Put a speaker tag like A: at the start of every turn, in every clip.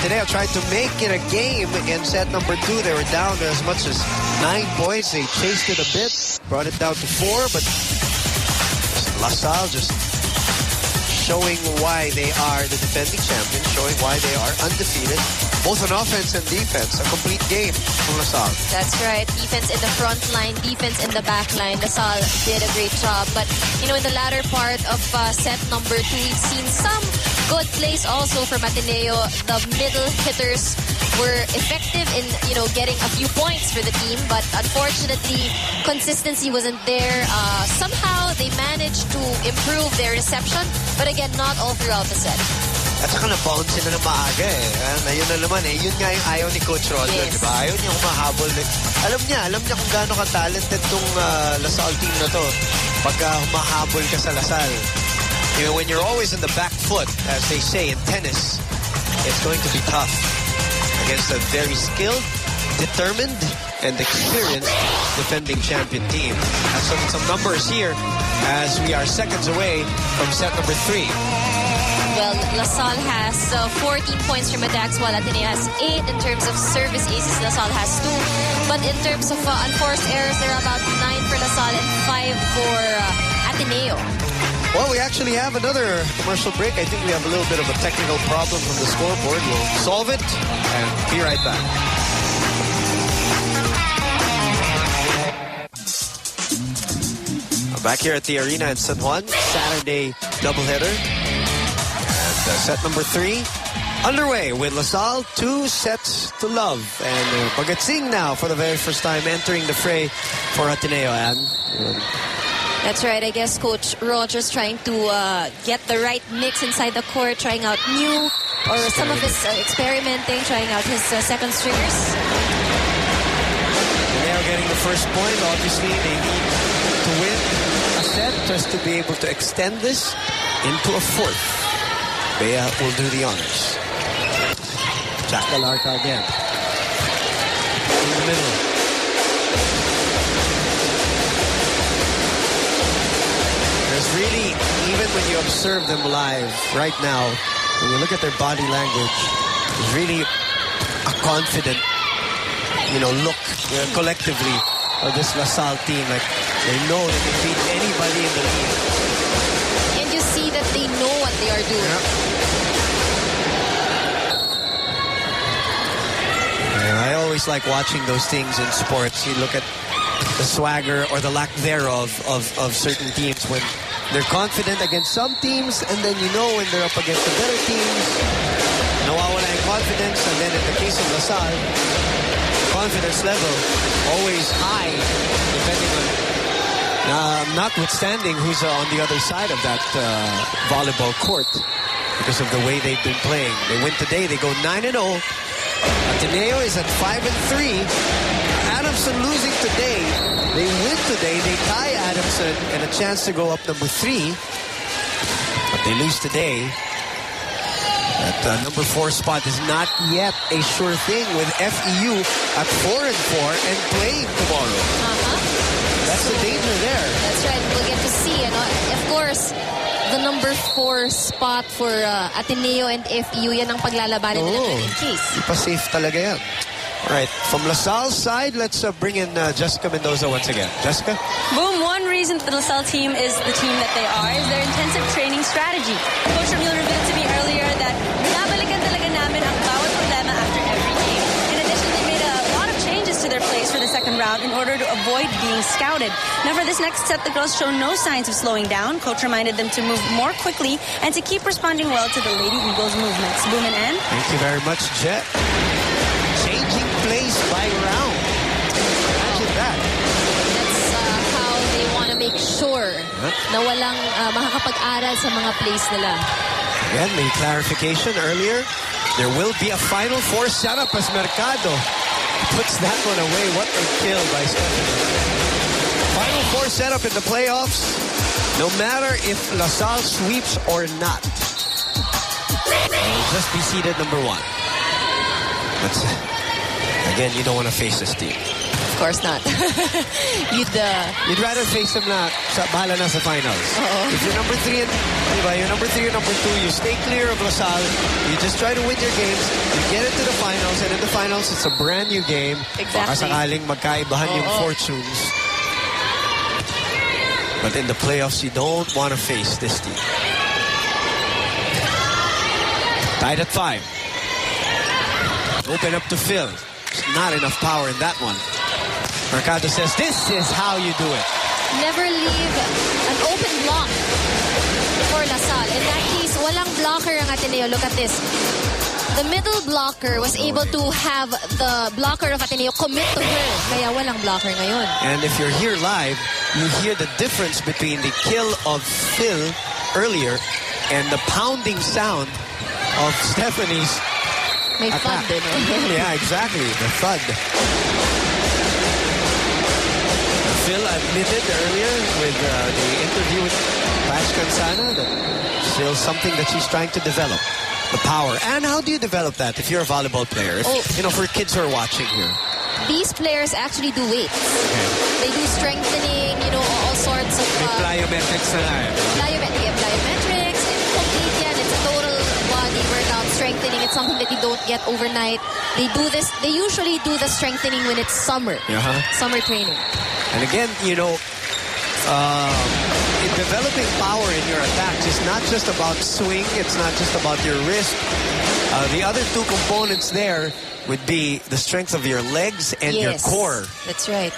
A: Ateneo tried to make it a game in set number 2. They were down as much as 9 points. They chased it a bit, brought it down to 4, but LaSalle just showing why they are the defending champions, showing why they are undefeated, both on offense and defense. A complete game from LaSalle.
B: That's right. Defense in the front line, defense in the back line. LaSalle did a great job. But, you know, in the latter part of set number 2, we've seen some good plays also from Ateneo. The middle hitters were effective in, you know, getting a few points for the team. But unfortunately, consistency wasn't there. Somehow, they managed to improve their reception. But again, not all throughout the set.
A: At saka na-bounce sila na maaga eh. Yun na naman eh. Yun nga yung ayaw ni Coach Roger,
B: yes.
A: Diba? Ayaw niya humahabol. Alam niya kung gaano ka-talented tong LaSalle team na to. Pagka humahabol ka sa LaSalle. You know, when you're always in the back foot, as they say in tennis, it's going to be tough against a very skilled, determined, and experienced defending champion team. Some numbers here as we are seconds away from set number 3.
B: Well, LaSalle has 14 points from attacks, while Ateneo has 8 in terms of service aces. LaSalle has 2. But in terms of unforced errors, there are about 9 for LaSalle and 5 for Ateneo.
A: Well, we actually have another commercial break. I think we have a little bit of a technical problem from the scoreboard. We'll solve it and be right back. Back here at the arena in San Juan, Saturday doubleheader. And set number 3 underway with LaSalle 2-0 And Pagatsing now for the very first time entering the fray for Ateneo. And
B: that's right. I guess Coach Rogers trying to get the right mix inside the court, trying out new or some of his experimenting, trying out his second stringers.
A: Ateneo getting the first point. Obviously, they need to win a set just to be able to extend this into a fourth. Bea will do the honors. Jack Galarca again. In the middle. There's really, even when you observe them live right now, when you look at their body language, there's really a confident, you know, look collectively of this LaSalle team. Like, they know that they beat anybody in the league.
B: And you see that they know what they are doing.
A: Yeah. And I always like watching those things in sports. You look at the swagger or the lack thereof of certain teams when they're confident against some teams, and then you know when they're up against the better teams, nawawala yung confidence. And then in the case of LaSalle, confidence level always high, depending on notwithstanding who's on the other side of that volleyball court, because of the way they've been playing. They win today, they go 9-0. Ateneo is at 5-3. Adamson losing today. They win today, they tie Adamson and a chance to go up number 3. But they lose today. That number 4 spot is not yet a sure thing with FEU at 4-4 and playing tomorrow. That's the danger there. That's
B: right. We'll get to see. And of course, the number 4 spot for Ateneo and FEU, yan ang paglalabanan nila in case.
A: Ipa-safe talaga yan. All right, from LaSalle's side, let's bring in Jessica Mendoza once again. Jessica?
C: Boom, one reason the LaSalle team is the team that they are is their intensive training strategy. Coach Ramil revealed to me earlier that nabalikan talaga namin ang bawat problema after every game. In addition, they made a lot of changes to their plays for the second round in order to avoid being scouted. Now for this next set, the girls show no signs of slowing down. Coach reminded them to move more quickly and to keep responding well to the Lady Eagles movements. Boom and Ann.
A: Thank you very much, Jet. Changing plays by round. Imagine that.
B: That's how they want to make sure na walang makakapag-aral sa mga plays nila.
A: Again, may clarification earlier. There will be a Final Four setup as Mercado puts that one away. What a kill by Stephanie. Final Four setup in the playoffs. No matter if LaSalle sweeps or not, they'll just be seeded number 1. That's again, you don't want to face this team.
B: course not.
A: You'd rather face them na bahala na sa finals. If you're number 3 and you're number 3 or number 2, you stay clear of LaSalle. You just try to win your games. You get into the finals, and in the finals, it's a brand new game.
B: Exactly.
A: Baka sakaling magkaibahan yung fortunes. But in the playoffs, you don't want to face this team. Tied at 5. Open up to Phil. There's not enough power in that one. Mercado says, this is how you do it.
B: Never leave an open block for LaSalle. In that case, walang blocker ang Ateneo. Look at this. The middle blocker was able to have the blocker of Ateneo commit to her. Kaya walang blocker ngayon.
A: And if you're here live, you hear the difference between the kill of Phil earlier and the pounding sound of Stephanie's
B: May thud din.
A: Yeah, exactly. The thud. Phil admitted earlier with the interview with Bash Kansana that still something that she's trying to develop. The power. And how do you develop that if you're a volleyball player? If, for kids who are watching here.
B: These players actually do weights.
A: Okay.
B: They do strengthening, all sorts of...
A: plyometrics na nga.
B: Plyometrics. It's complete yan. It's a total body workout. Strengthening. It's something that you don't get overnight. They do this. They usually do the strengthening when it's summer. Summer training.
A: And again, in developing power in your attacks, it's not just about swing. It's not just about your wrist. The other two components there would be the strength of your legs and your core.
B: That's right.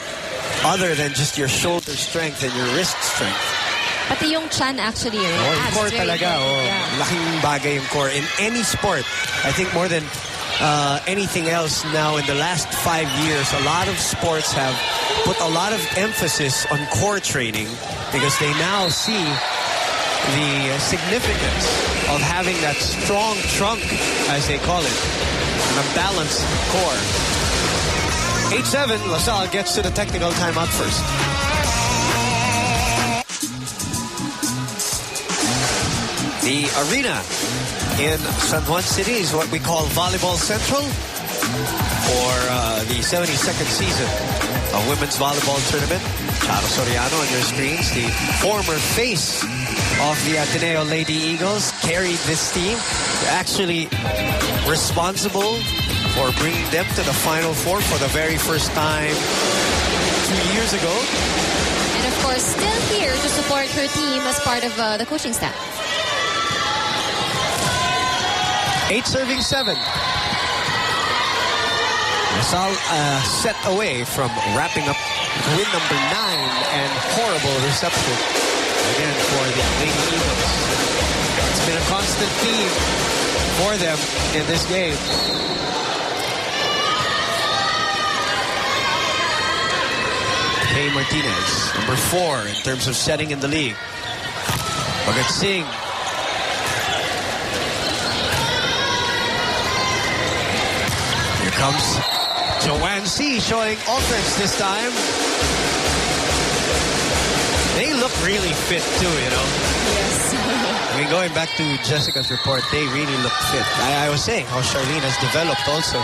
A: Other than just your shoulder strength and your wrist strength.
B: Pati yung chan actually.
A: Yung core talaga. Laking bagay yung core. In any sport, I think more than anything else now in the last 5 years, a lot of sports have put a lot of emphasis on core training because they now see the significance of having that strong trunk, as they call it, and a balanced core. 8-7, LaSalle gets to the technical timeout first. The arena in San Juan City is what we call Volleyball Central for the 72nd season of Women's Volleyball Tournament. Charo Soriano on your screens, the former face of the Ateneo Lady Eagles, carried this team. Actually responsible for bringing them to the Final Four for the very first time 2 years ago.
B: And of course, still here to support her team as part of the coaching staff.
A: 8-7. LaSalle set away from wrapping up win number 9 and horrible reception again for the Lady Eagles. It's been a constant theme for them in this game. Kay Martinez, number 4 in terms of setting in the league. Bhagat Singh. Here comes Joanne C. showing offense this time. They look really fit too,
B: Yes.
A: I mean, going back to Jessica's report, they really look fit. I was saying how Charlene has developed also.